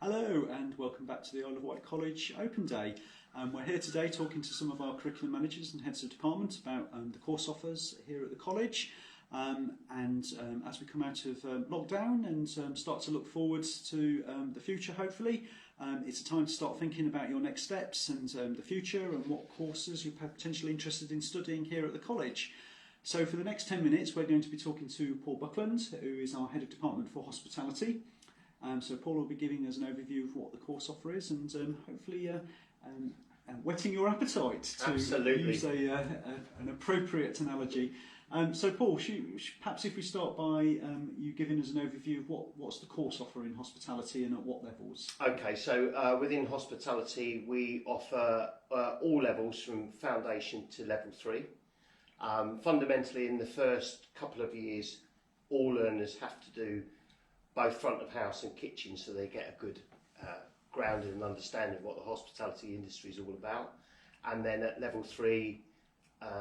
Hello and welcome back to the Isle of Wight College Open Day. We're here today talking to some of our curriculum managers and heads of department about the course offers here at the college. As we come out of lockdown and start to look forward to the future, hopefully, it's a time to start thinking about your next steps and the future and what courses you're potentially interested in studying here at the college. So for the next 10 minutes, we're going to be talking to Paul Buckland, who is our Head of Department for Hospitality. So Paul will be giving us an overview of what the course offer is and hopefully whetting your appetite, to use an appropriate analogy. So Paul, perhaps if we start by you giving us an overview of what's the course offer in hospitality and at what levels? Okay, so within hospitality we offer all levels from foundation to level 3. Fundamentally, in the first couple of years, all learners have to do both front of house and kitchen, so they get a good grounding and understanding of what the hospitality industry is all about. And then at level 3,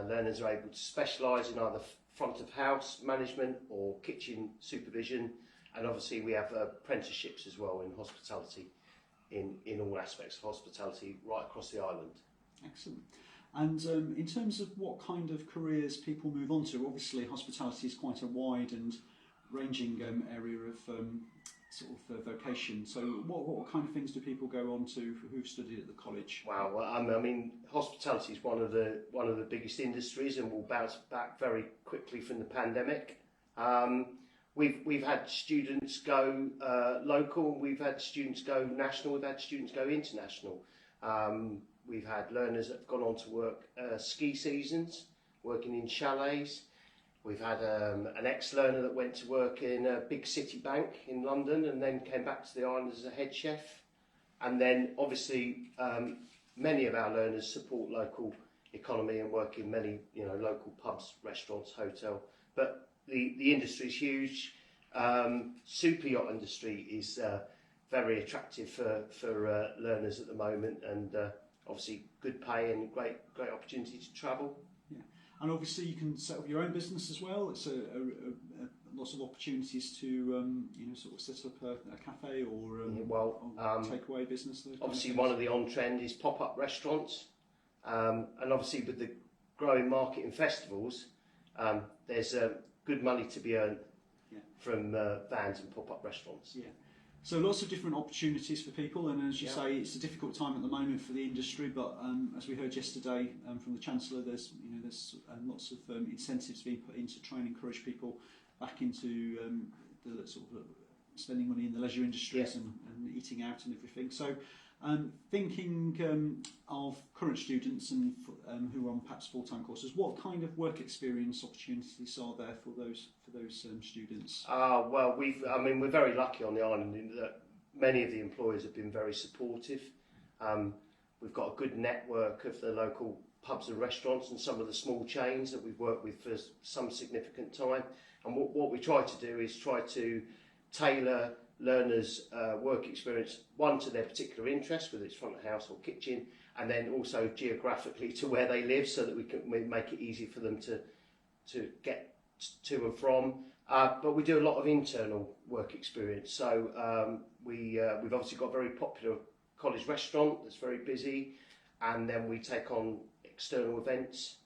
learners are able to specialise in either front of house management or kitchen supervision, and obviously we have apprenticeships as well in hospitality, in all aspects of hospitality right across the island. Excellent. And in terms of what kind of careers people move on to, obviously hospitality is quite a wide and ranging area of vocation. So what kind of things do people go on to who've studied at the college? Wow, well, I mean, hospitality is one of the biggest industries and will bounce back very quickly from the pandemic. We've had students go local, we've had students go national, we've had students go international. We've had learners that have gone on to work ski seasons, working in chalets. We've had an ex-learner that went to work in a big city bank in London and then came back to the island as a head chef. And then obviously many of our learners support local economy and work in many local pubs, restaurants, hotel. But the industry is huge. Super yacht industry is very attractive for learners at the moment, and obviously good pay and great opportunity to travel. Yeah. And obviously you can set up your own business as well. It's lots of opportunities to sort of set up a cafe or takeaway business. Obviously one of the on-trend is pop-up restaurants, and obviously with the growing market in festivals, there's good money to be earned from vans and pop-up restaurants. Yeah. So lots of different opportunities for people, and as you say, it's a difficult time at the moment for the industry. But as we heard yesterday from the Chancellor, there's lots of incentives being put in to try and encourage people back into the sort of spending money in the leisure industries and eating out and everything. So thinking of current students and who are on perhaps full-time courses, what kind of work experience opportunities are there for those students? Well, we're very lucky on the island in that many of the employers have been very supportive. We've got a good network of the local pubs and restaurants and some of the small chains that we've worked with for some significant time. And what we try to do is try to tailor learners' work experience, one to their particular interest, whether it's front of house or kitchen, and then also geographically to where they live, so that we make it easy for them to get to and from. But we do a lot of internal work experience. So we've obviously got a very popular college restaurant that's very busy, and then we take on external events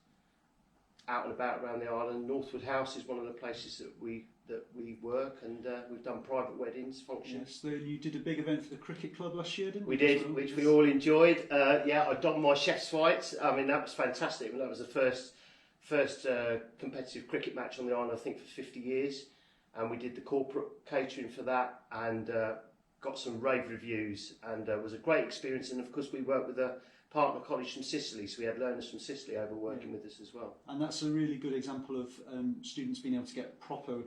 out and about around the island. Northwood House is one of the places that we work, and we've done private weddings, functions. Yes, you did a big event for the cricket club last year, didn't you? We did, which we all enjoyed. I donned my chef's white. I mean, that was fantastic. That was the first competitive cricket match on the island, I think, for 50 years. And we did the corporate catering for that, and got some rave reviews, and it was a great experience. And of course, we worked with a partner college from Sicily, so we had learners from Sicily over working with us as well. And that's a really good example of students being able to get proper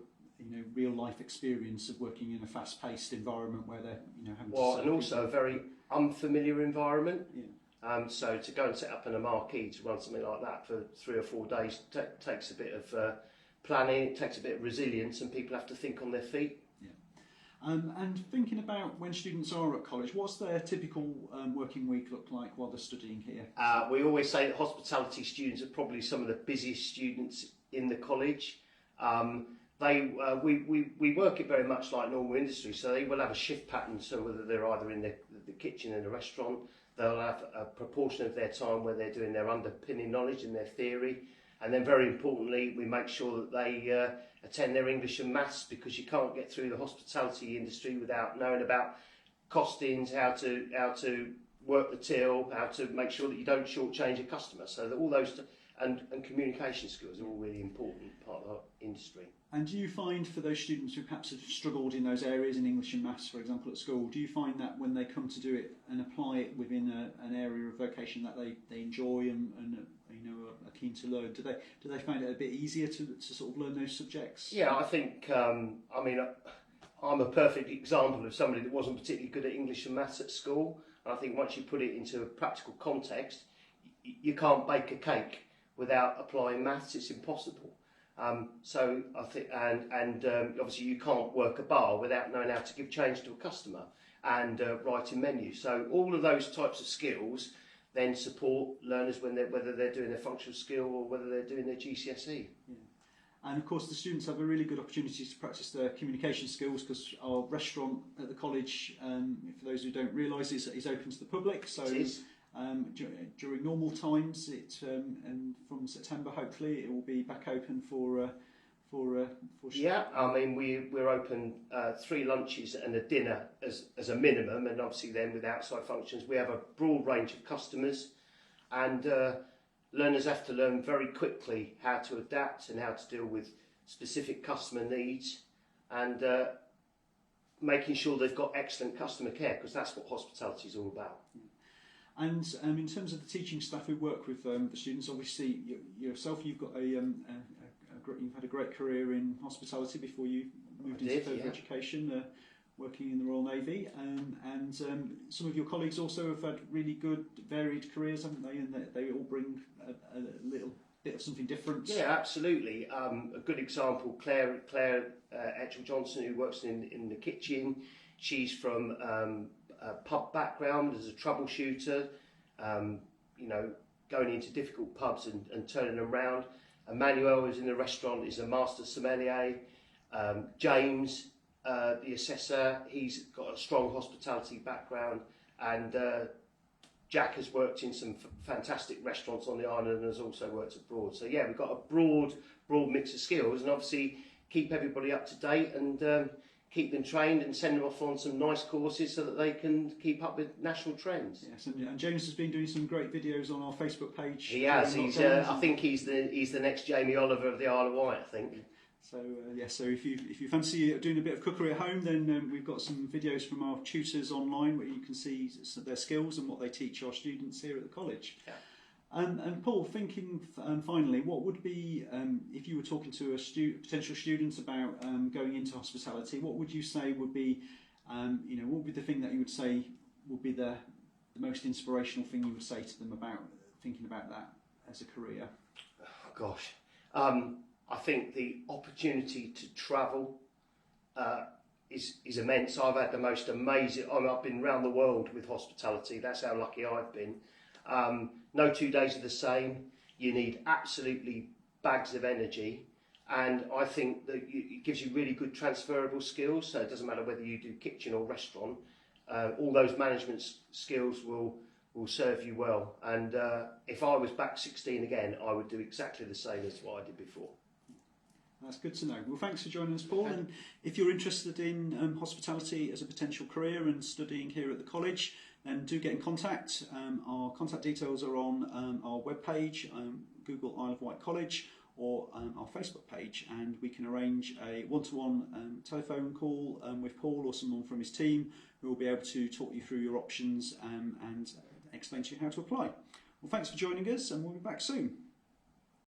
real life experience of working in a fast-paced environment where they're having and also a very unfamiliar environment. So to go and set up in a marquee to run something like that for 3 or 4 days takes a bit of planning, it takes a bit of resilience, and people have to think on their feet. And thinking about when students are at college, what's their typical working week look like while they're studying here? We always say that hospitality students are probably some of the busiest students in the college. we work it very much like normal industry, so they will have a shift pattern, so whether they're either in the kitchen in the restaurant, they'll have a proportion of their time where they're doing their underpinning knowledge and their theory, and then very importantly we make sure that they attend their English and maths, because you can't get through the hospitality industry without knowing about costings, how to work the till, how to make sure that you don't shortchange a customer, so that all those and communication skills are all really important part of our industry. And do you find for those students who perhaps have struggled in those areas in English and maths, for example, at school, do you find that when they come to do it and apply it within an area of vocation that they enjoy and are keen to learn, do they find it a bit easier to sort of learn those subjects? Yeah, I think I'm a perfect example of somebody that wasn't particularly good at English and maths at school. And I think once you put it into a practical context, you can't bake a cake without applying maths. It's impossible. So I think, and obviously you can't work a bar without knowing how to give change to a customer and writing menus. So all of those types of skills then support learners whether they're doing their functional skill or whether they're doing their GCSE. Yeah. And of course the students have a really good opportunity to practice their communication skills, because our restaurant at the college, for those who don't realise, is open to the public. So it is. During normal times, and from September hopefully it will be back open for yeah, I mean we're open 3 lunches and a dinner as a minimum, and obviously then with outside functions we have a broad range of customers, and learners have to learn very quickly how to adapt and how to deal with specific customer needs, and making sure they've got excellent customer care, because that's what hospitality is all about. And in terms of the teaching staff who work with the students, obviously yourself, you've got you've had a great career in hospitality before you moved into further education, working in the Royal Navy, and some of your colleagues also have had really good varied careers, haven't they? And they all bring a little bit of something different. Yeah, absolutely. A good example, Claire Etchell Johnson, who works in the kitchen. She's from a pub background as a troubleshooter, going into difficult pubs and turning them around. Emmanuel, who's in the restaurant, is a master sommelier. James, the assessor, he's got a strong hospitality background, and Jack has worked in some fantastic restaurants on the island and has also worked abroad. So yeah, we've got a broad mix of skills, and obviously keep everybody up to date and keep them trained and send them off on some nice courses so that they can keep up with national trends. Yes, and James has been doing some great videos on our Facebook page. He has. I think he's the next Jamie Oliver of the Isle of Wight, I think. So so if you fancy doing a bit of cookery at home, then we've got some videos from our tutors online where you can see their skills and what they teach our students here at the college. Yeah. And Paul, thinking finally, what would be, if you were talking to a potential student about going into hospitality, what would you say would be, what would be the thing that you would say would be the most inspirational thing you would say to them about thinking about that as a career? Oh, gosh, I think the opportunity to travel is immense. I've had the most amazing. I've been around the world with hospitality. That's how lucky I've been. No 2 days are the same. You need absolutely bags of energy, and I think that it gives you really good transferable skills. So it doesn't matter whether you do kitchen or restaurant. All those management skills will serve you well. And if I was back 16 again, I would do exactly the same as what I did before. That's good to know. Well, thanks for joining us, Paul. And if you're interested in hospitality as a potential career and studying here at the college, then do get in contact. Our contact details are on our webpage, Google Isle of Wight College, or our Facebook page, and we can arrange a one-to-one telephone call with Paul or someone from his team who will be able to talk you through your options and explain to you how to apply. Well, thanks for joining us, and we'll be back soon.